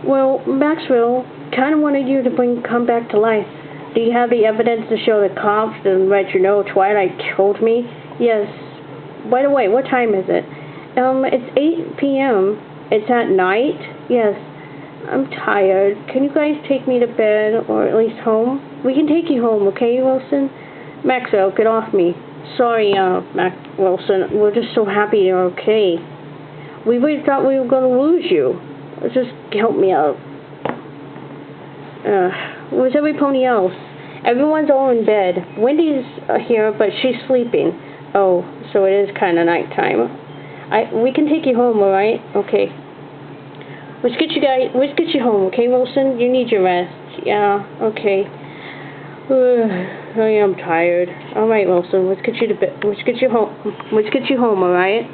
Well, Maxwell kind of wanted you to come back to life. Do you have the evidence to show the cops and let you know Twilight killed me? Yes. By the way, what time is it? It's 8 p.m. It's at night? Yes. I'm tired. Can you guys take me to bed or at least home? We can take you home, okay, Wilson? Maxwell, get off me. Sorry, Wilson. We're just so happy you're okay. We really thought we were going to lose you. Just help me out. Where's every pony else? Everyone's all in bed. Wendy's here, but she's sleeping. Oh, so it is kind of nighttime. We can take you home, all right? Okay. Let's get you home, okay, Wilson? You need your rest. Yeah, okay. I am tired. All right, Wilson. Let's get you to bed. Let's get you home. All right?